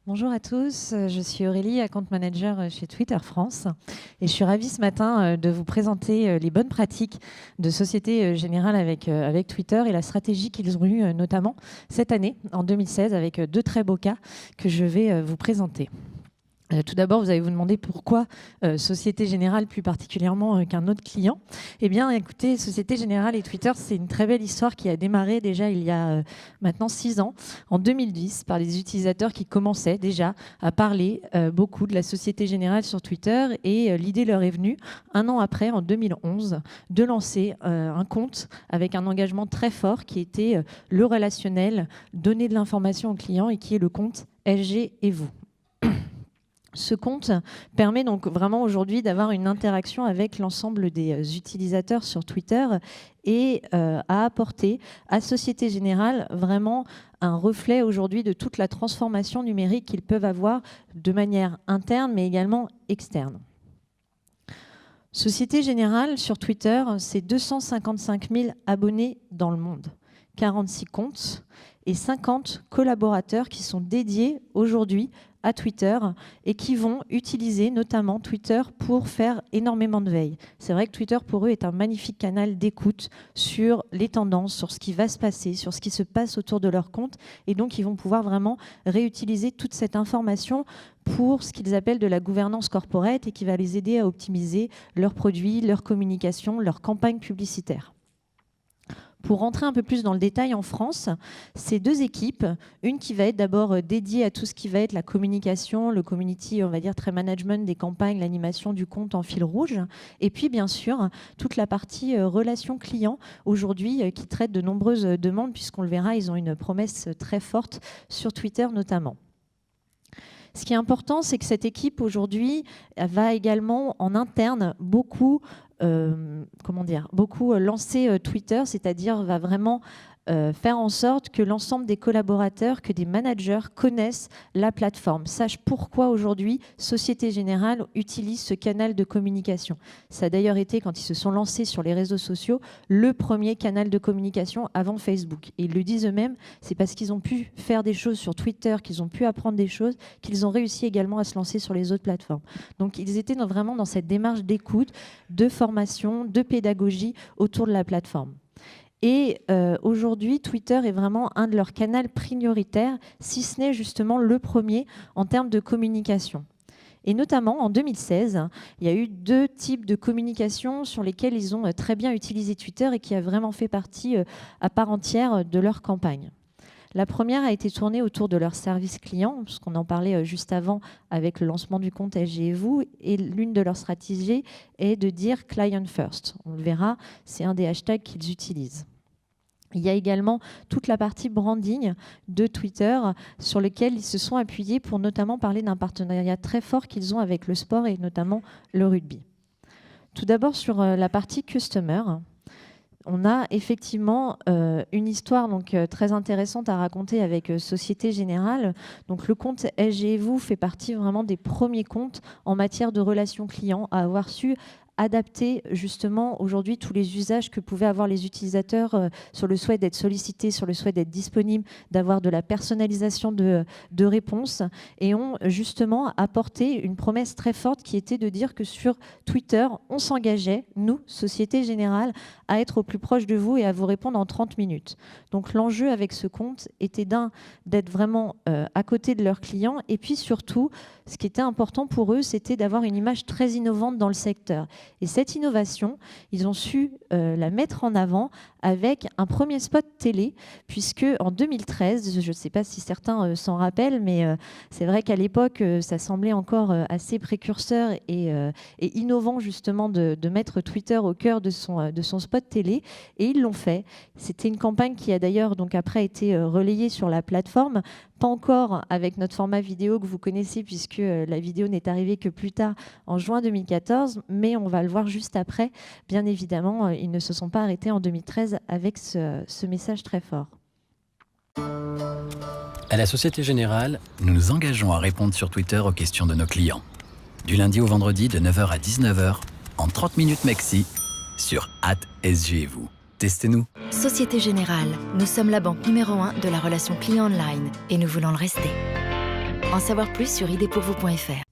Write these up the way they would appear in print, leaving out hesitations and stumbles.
Bonjour à tous, je suis Aurélie, account manager chez Twitter France et je suis ravie ce matin de vous présenter les bonnes pratiques de Société Générale avec Twitter et la stratégie qu'ils ont eue notamment cette année, en 2016, avec deux très beaux cas que je vais vous présenter. Tout d'abord, vous allez vous demander pourquoi Société Générale plus particulièrement qu'un autre client. Eh bien, écoutez, Société Générale et Twitter, c'est une très belle histoire qui a démarré déjà il y a maintenant 6 ans, en 2010, par des utilisateurs qui commençaient déjà à parler beaucoup de la Société Générale sur Twitter. Et l'idée leur est venue, un an après, en 2011, de lancer un compte avec un engagement très fort qui était le relationnel, donner de l'information aux clients et qui est le compte SG et vous. Ce compte permet donc vraiment aujourd'hui d'avoir une interaction avec l'ensemble des utilisateurs sur Twitter et à apporter à Société Générale vraiment un reflet aujourd'hui de toute la transformation numérique qu'ils peuvent avoir de manière interne mais également externe. Société Générale sur Twitter, c'est 255 000 abonnés dans le monde, 46 comptes et 50 collaborateurs qui sont dédiés aujourd'hui à Twitter et qui vont utiliser notamment Twitter pour faire énormément de veille. C'est vrai que Twitter pour eux est un magnifique canal d'écoute sur les tendances, sur ce qui va se passer, sur ce qui se passe autour de leur compte et donc ils vont pouvoir vraiment réutiliser toute cette information pour ce qu'ils appellent de la gouvernance corporate et qui va les aider à optimiser leurs produits, leur communication, leur campagne publicitaire. Pour rentrer un peu plus dans le détail en France, c'est deux équipes. Une qui va être d'abord dédiée à tout ce qui va être la communication, le community, on va dire très management des campagnes, l'animation du compte en fil rouge. Et puis bien sûr, toute la partie relation client aujourd'hui qui traite de nombreuses demandes puisqu'on le verra, ils ont une promesse très forte sur Twitter notamment. Ce qui est important, c'est que cette équipe aujourd'hui va également en interne beaucoup lancer Twitter, c'est-à-dire va vraiment faire en sorte que l'ensemble des collaborateurs, que des managers connaissent la plateforme, sachent pourquoi aujourd'hui Société Générale utilise ce canal de communication. Ça a d'ailleurs été, quand ils se sont lancés sur les réseaux sociaux, le premier canal de communication avant Facebook. Et ils le disent eux-mêmes, c'est parce qu'ils ont pu faire des choses sur Twitter, qu'ils ont pu apprendre des choses, qu'ils ont réussi également à se lancer sur les autres plateformes. Donc ils étaient vraiment dans cette démarche d'écoute, de formation, de pédagogie autour de la plateforme. Et aujourd'hui, Twitter est vraiment un de leurs canaux prioritaires, si ce n'est justement le premier en termes de communication. Et notamment, en 2016, il y a eu deux types de communication sur lesquels ils ont très bien utilisé Twitter et qui a vraiment fait partie à part entière de leur campagne. La première a été tournée autour de leur service client, puisqu'on en parlait juste avant avec le lancement du compte SG et vous, et l'une de leurs stratégies est de dire « client first ». On le verra, c'est un des hashtags qu'ils utilisent. Il y a également toute la partie branding de Twitter sur lequel ils se sont appuyés pour notamment parler d'un partenariat très fort qu'ils ont avec le sport et notamment le rugby. Tout d'abord sur la partie customer. On a effectivement une histoire très intéressante à raconter avec Société Générale. Donc, le compte SG et vous fait partie vraiment des premiers comptes en matière de relations clients à avoir su adapter justement aujourd'hui tous les usages que pouvaient avoir les utilisateurs sur le souhait d'être sollicités, sur le souhait d'être disponibles, d'avoir de la personnalisation de réponses et ont justement apporté une promesse très forte qui était de dire que sur Twitter, on s'engageait, nous, Société Générale, à être au plus proche de vous et à vous répondre en 30 minutes. Donc l'enjeu avec ce compte était d'être vraiment à côté de leurs clients et puis surtout, ce qui était important pour eux, c'était d'avoir une image très innovante dans le secteur. Et cette innovation, ils ont su la mettre en avant avec un premier spot télé, puisque en 2013, je ne sais pas si certains s'en rappellent, mais c'est vrai qu'à l'époque, ça semblait encore assez précurseur et innovant justement de mettre Twitter au cœur de son spot télé. Et ils l'ont fait. C'était une campagne qui a d'ailleurs donc après été relayée sur la plateforme. Pas encore avec notre format vidéo que vous connaissez, puisque la vidéo n'est arrivée que plus tard, en juin 2014, mais on va le voir juste après. Bien évidemment, ils ne se sont pas arrêtés en 2013 avec ce message très fort. À la Société Générale, nous nous engageons à répondre sur Twitter aux questions de nos clients. Du lundi au vendredi de 9h à 19h, en 30 minutes maxi, sur @SG et vous. Testez-nous. Société Générale, nous sommes la banque numéro 1 de la relation client online et nous voulons le rester. En savoir plus sur idépourvous.fr.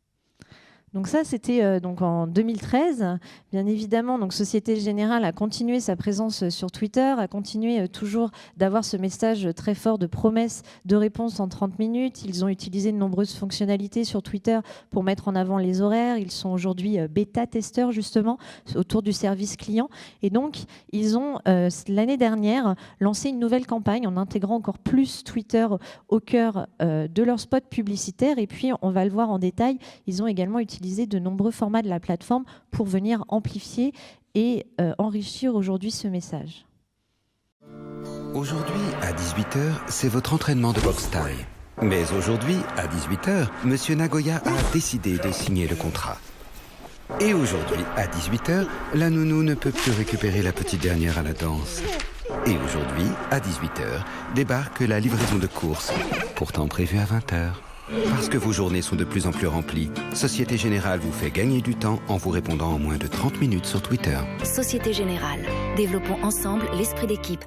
Donc ça, c'était donc en 2013. Bien évidemment, donc Société Générale a continué sa présence sur Twitter, a continué toujours d'avoir ce message très fort de promesse de réponse en 30 minutes. Ils ont utilisé de nombreuses fonctionnalités sur Twitter pour mettre en avant les horaires. Ils sont aujourd'hui bêta-testeurs justement autour du service client. Et donc, ils ont l'année dernière lancé une nouvelle campagne en intégrant encore plus Twitter au cœur de leur spot publicitaire. Et puis, on va le voir en détail, ils ont également utilisé de nombreux formats de la plateforme pour venir amplifier et enrichir aujourd'hui ce message. Aujourd'hui, à 18h, c'est votre entraînement de boxe thaï. Mais aujourd'hui, à 18h, Monsieur Nagoya a décidé de signer le contrat. Et aujourd'hui, à 18h, la nounou ne peut plus récupérer la petite dernière à la danse. Et aujourd'hui, à 18h, débarque la livraison de courses, pourtant prévue à 20h. Parce que vos journées sont de plus en plus remplies, Société Générale vous fait gagner du temps en vous répondant en moins de 30 minutes sur Twitter. Société Générale. Développons ensemble l'esprit d'équipe.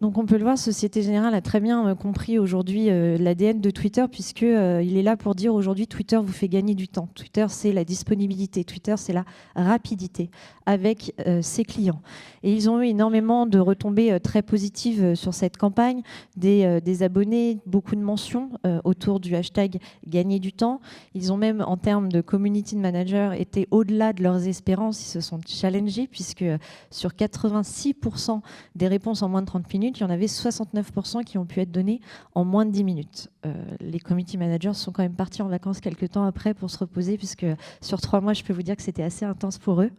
Donc on peut le voir, Société Générale a très bien compris aujourd'hui l'ADN de Twitter, puisqu'il est là pour dire aujourd'hui Twitter vous fait gagner du temps. Twitter, c'est la disponibilité. Twitter, c'est la rapidité avec ses clients. Et ils ont eu énormément de retombées très positives sur cette campagne, des abonnés, beaucoup de mentions autour du hashtag gagner du temps. Ils ont même, en termes de community manager, été au-delà de leurs espérances. Ils se sont challengés, puisque sur 86% des réponses en moins de 30 minutes, il y en avait 69% qui ont pu être donnés en moins de 10 minutes. Les community managers sont quand même partis en vacances quelques temps après pour se reposer, puisque sur 3 mois, je peux vous dire que c'était assez intense pour eux.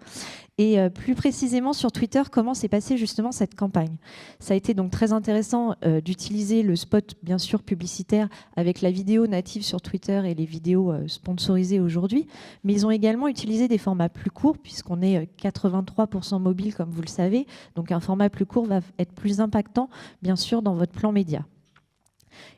Et plus précisément sur Twitter, comment s'est passée justement cette campagne. Ça a été donc très intéressant d'utiliser le spot, bien sûr, publicitaire avec la vidéo native sur Twitter et les vidéos sponsorisées aujourd'hui. Mais ils ont également utilisé des formats plus courts, puisqu'on est 83% mobile, comme vous le savez. Donc un format plus court va être plus impactant, bien sûr, dans votre plan média.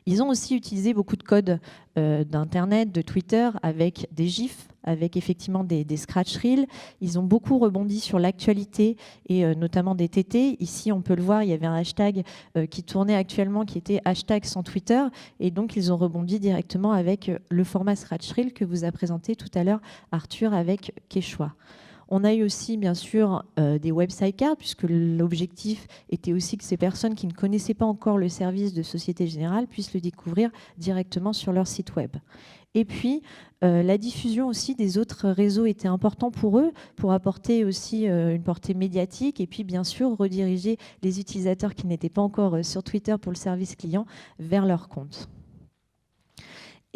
Ils ont aussi utilisé beaucoup de codes d'Internet, de Twitter, avec des GIFs, avec effectivement des scratch reels. Ils ont beaucoup rebondi sur l'actualité et notamment des TT. Ici, on peut le voir, il y avait un hashtag qui tournait actuellement qui était hashtag sans Twitter. Et donc, ils ont rebondi directement avec le format scratch reel que vous a présenté tout à l'heure Arthur avec Quechua. On a eu aussi, bien sûr, des website cards, puisque l'objectif était aussi que ces personnes qui ne connaissaient pas encore le service de Société Générale puissent le découvrir directement sur leur site web. Et puis, la diffusion aussi des autres réseaux était important pour eux, pour apporter aussi une portée médiatique et puis, bien sûr, rediriger les utilisateurs qui n'étaient pas encore sur Twitter pour le service client vers leur compte.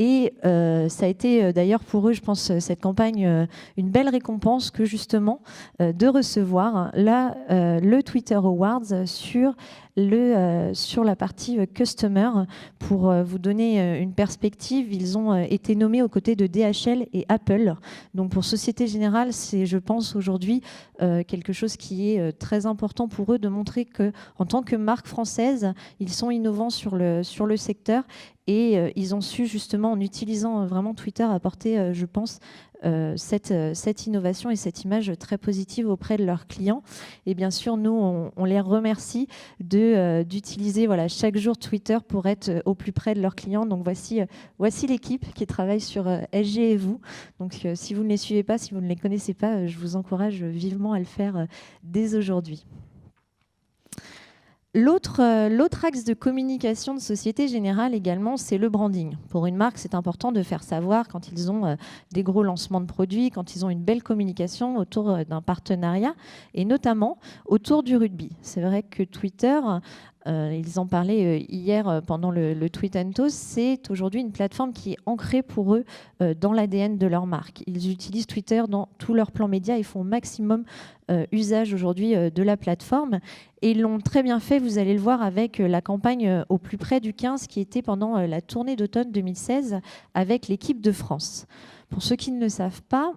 Et ça a été d'ailleurs pour eux, je pense, cette campagne, une belle récompense que justement de recevoir là, le Twitter Awards sur la partie Customer. Pour vous donner une perspective, ils ont été nommés aux côtés de DHL et Apple. Donc pour Société Générale, c'est, je pense, aujourd'hui quelque chose qui est très important pour eux de montrer qu'en tant que marque française, ils sont innovants sur le secteur. Et ils ont su justement, en utilisant vraiment Twitter, apporter, je pense, cette innovation et cette image très positive auprès de leurs clients. Et bien sûr, nous, on les remercie d'utiliser chaque jour Twitter pour être au plus près de leurs clients. Donc voici l'équipe qui travaille sur SG et vous. Donc si vous ne les suivez pas, si vous ne les connaissez pas, je vous encourage vivement à le faire dès aujourd'hui. L'autre axe de communication de Société Générale également, c'est le branding. Pour une marque, c'est important de faire savoir quand ils ont des gros lancements de produits, quand ils ont une belle communication autour d'un partenariat, et notamment autour du rugby. C'est vrai que Twitter, ils en parlaient hier pendant le Tweet and Toast, c'est aujourd'hui une plateforme qui est ancrée pour eux dans l'ADN de leur marque. Ils utilisent Twitter dans tous leurs plans médias, ils font au maximum usage aujourd'hui de la plateforme. Et ils l'ont très bien fait, vous allez le voir, avec la campagne au plus près du 15 qui était pendant la tournée d'automne 2016 avec l'équipe de France. Pour ceux qui ne le savent pas,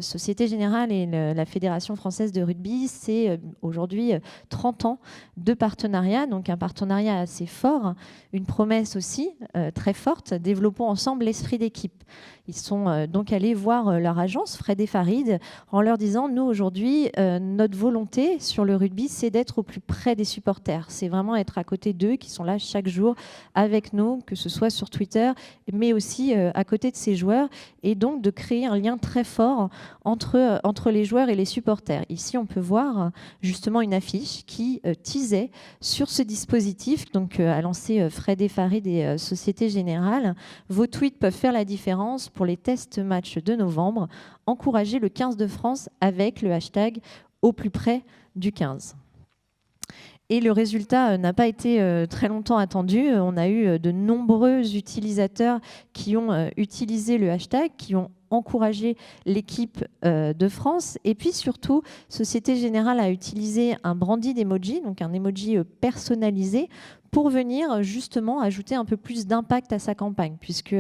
Société Générale et la Fédération française de rugby, c'est aujourd'hui 30 ans de partenariat, donc un partenariat assez fort, une promesse aussi très forte, développons ensemble l'esprit d'équipe. Ils sont donc allés voir leur agence, Fred et Farid, en leur disant, nous aujourd'hui, notre volonté sur le rugby, c'est d'être au plus près des supporters. C'est vraiment être à côté d'eux, qui sont là chaque jour avec nous, que ce soit sur Twitter, mais aussi à côté de ces joueurs, et donc de créer un lien très fort entre les joueurs et les supporters. Ici, on peut voir justement une affiche qui teasait sur ce dispositif, donc a lancé Fred et Farid et Société Générale. Vos tweets peuvent faire la différence pour les tests matchs de novembre. Encouragez le 15 de France avec le hashtag au plus près du 15. Et le résultat n'a pas été très longtemps attendu. On a eu de nombreux utilisateurs qui ont utilisé le hashtag, qui ont encouragé l'équipe de France. Et puis surtout, Société Générale a utilisé un branded emoji, donc un emoji personnalisé, pour venir justement ajouter un peu plus d'impact à sa campagne, puisque,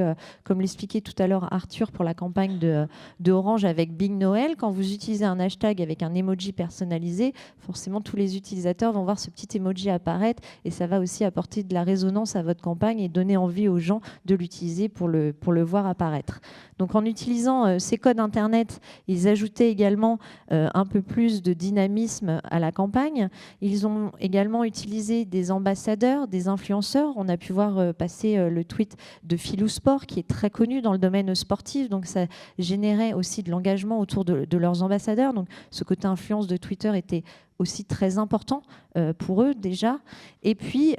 comme l'expliquait tout à l'heure Arthur pour la campagne de Orange avec Big Noël, quand vous utilisez un hashtag avec un emoji personnalisé, forcément tous les utilisateurs vont voir ce petit emoji apparaître, et ça va aussi apporter de la résonance à votre campagne et donner envie aux gens de l'utiliser pour le voir apparaître. Donc en utilisant ces codes Internet, ils ajoutaient également un peu plus de dynamisme à la campagne. Ils ont également utilisé des ambassadeurs, des influenceurs. On a pu voir passer le tweet de Philou Sport, qui est très connu dans le domaine sportif. Donc ça générait aussi de l'engagement autour de leurs ambassadeurs. Donc ce côté influence de Twitter était aussi très important pour eux déjà. Et puis,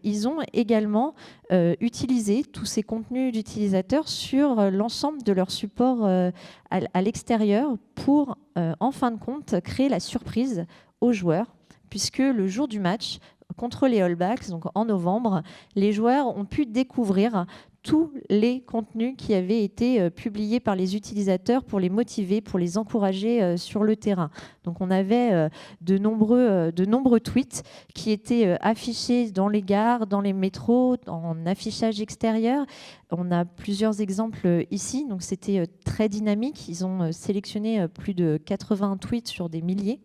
ils ont également utilisé tous ces contenus d'utilisateurs sur l'ensemble de leurs supports à l'extérieur pour, en fin de compte, créer la surprise aux joueurs, puisque le jour du match contre les All Blacks, donc en novembre, les joueurs ont pu découvrir tous les contenus qui avaient été publiés par les utilisateurs pour les motiver, pour les encourager sur le terrain. Donc on avait de nombreux tweets qui étaient affichés dans les gares, dans les métros, en affichage extérieur. On a plusieurs exemples ici, donc c'était très dynamique. Ils ont sélectionné plus de 80 tweets sur des milliers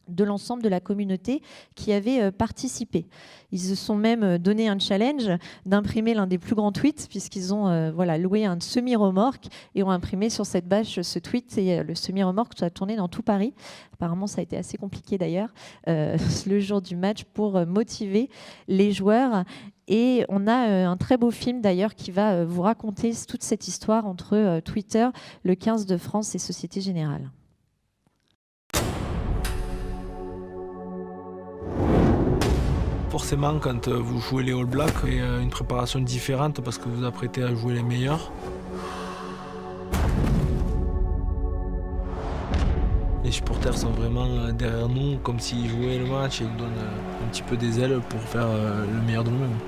de l'ensemble de la communauté qui avait participé. Ils se sont même donné un challenge d'imprimer l'un des plus grands tweets, puisqu'ils ont loué un semi-remorque et ont imprimé sur cette bâche ce tweet, et le semi-remorque a tourné dans tout Paris. Apparemment, ça a été assez compliqué d'ailleurs, le jour du match, pour motiver les joueurs. Et on a un très beau film d'ailleurs qui va vous raconter toute cette histoire entre Twitter, le 15 de France et Société Générale. Forcément, quand vous jouez les All Blacks, il y a une préparation différente parce que vous vous apprêtez à jouer les meilleurs. Les supporters sont vraiment derrière nous, comme s'ils jouaient le match, et ils nous donnent un petit peu des ailes pour faire le meilleur de nous-mêmes.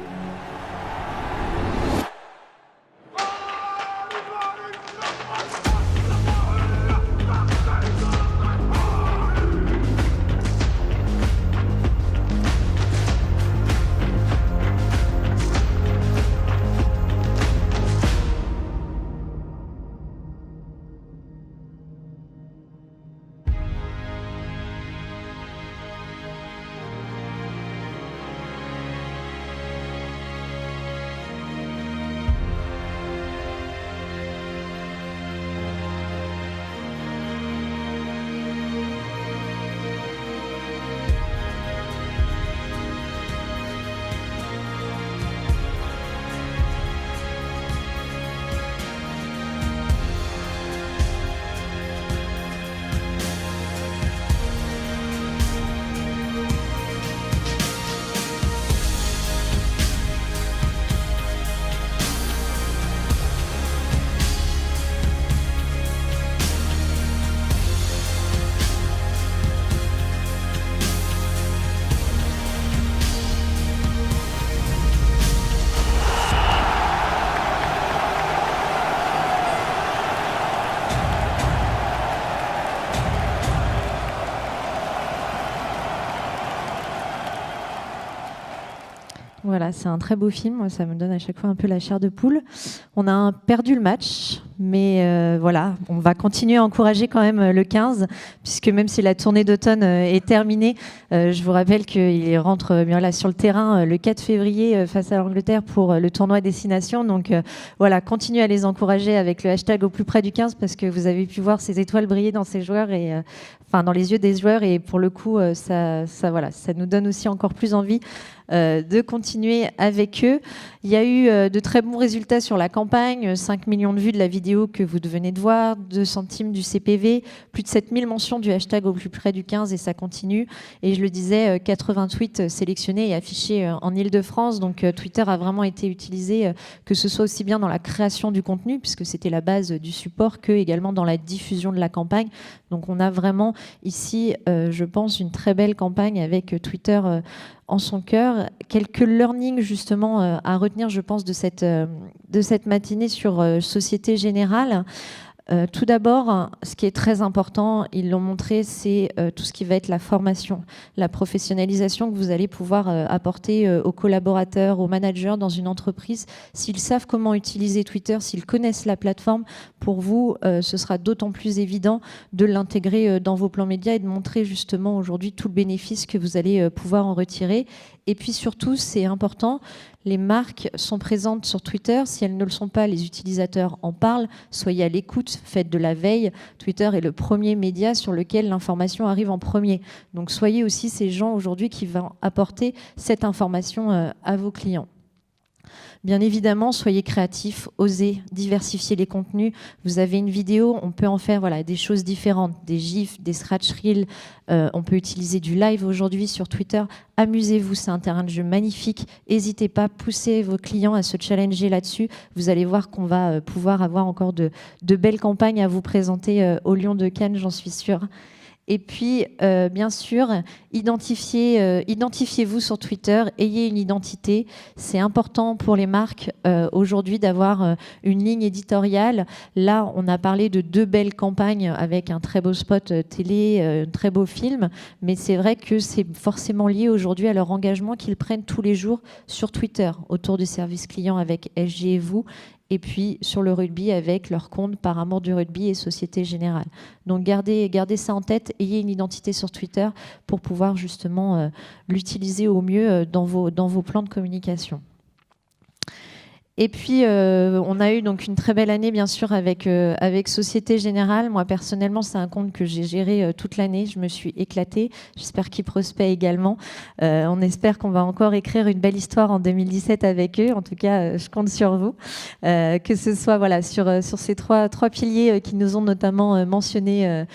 Voilà, c'est un très beau film. Moi, ça me donne à chaque fois un peu la chair de poule. On a perdu le match, mais voilà, on va continuer à encourager quand même le 15, puisque même si la tournée d'automne est terminée, je vous rappelle qu'il rentre bien là sur le terrain le 4 février face à l'Angleterre pour le tournoi Destination. Donc voilà, continuez à les encourager avec le hashtag au plus près du 15, parce que vous avez pu voir ces étoiles briller dans ces joueurs et dans les yeux des joueurs, et pour le coup, ça nous donne aussi encore plus envie de continuer avec eux. Il y a eu de très bons résultats sur la campagne, 5 millions de vues de la vidéo que vous venez de voir, 2 centimes du CPV, plus de 7000 mentions du hashtag au plus près du 15, et ça continue. Et je le disais, 80 tweets sélectionnés et affichés en Ile-de-France. Donc Twitter a vraiment été utilisé, que ce soit aussi bien dans la création du contenu, puisque c'était la base du support, que également dans la diffusion de la campagne. Donc on a vraiment ici, je pense, une très belle campagne avec Twitter en son cœur. Quelques learnings justement à retenir, je pense, de cette matinée sur Société Générale. Tout d'abord, ce qui est très important, ils l'ont montré, c'est tout ce qui va être la formation, la professionnalisation que vous allez pouvoir apporter aux collaborateurs, aux managers dans une entreprise. S'ils savent comment utiliser Twitter, s'ils connaissent la plateforme, pour vous, ce sera d'autant plus évident de l'intégrer dans vos plans médias et de montrer justement aujourd'hui tout le bénéfice que vous allez pouvoir en retirer. Et puis surtout, c'est important, les marques sont présentes sur Twitter. Si elles ne le sont pas, les utilisateurs en parlent. Soyez à l'écoute, faites de la veille. Twitter est le premier média sur lequel l'information arrive en premier. Donc soyez aussi ces gens aujourd'hui qui vont apporter cette information à vos clients. Bien évidemment, soyez créatifs, osez diversifier les contenus. Vous avez une vidéo, on peut en faire des choses différentes, des gifs, des scratch reels. On peut utiliser du live aujourd'hui sur Twitter. Amusez-vous, c'est un terrain de jeu magnifique. N'hésitez pas, poussez vos clients à se challenger là-dessus. Vous allez voir qu'on va pouvoir avoir encore de belles campagnes à vous présenter au Lion de Cannes, j'en suis sûre. Et puis, bien sûr, identifiez-vous sur Twitter, ayez une identité. C'est important pour les marques aujourd'hui d'avoir une ligne éditoriale. Là, on a parlé de 2 belles campagnes avec un très beau spot télé, un très beau film, mais c'est vrai que c'est forcément lié aujourd'hui à leur engagement qu'ils prennent tous les jours sur Twitter, autour du service client avec SG et vous, et puis sur le rugby avec leur compte Par Amour du Rugby et Société Générale. Donc gardez ça en tête, ayez une identité sur Twitter pour pouvoir justement l'utiliser au mieux dans vos plans de communication. Et puis, on a eu donc une très belle année, bien sûr, avec Société Générale. Moi, personnellement, c'est un compte que j'ai géré toute l'année. Je me suis éclatée. J'espère qu'il prospère également. On espère qu'on va encore écrire une belle histoire en 2017 avec eux. En tout cas, je compte sur vous. Que ce soit sur ces trois piliers qui nous ont notamment mentionné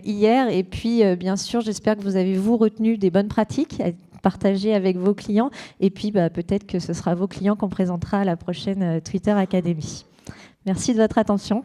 hier. Et puis, bien sûr, j'espère que vous avez, retenu des bonnes pratiques, partager avec vos clients, et puis peut-être que ce sera vos clients qu'on présentera à la prochaine Twitter Academy. Merci de votre attention.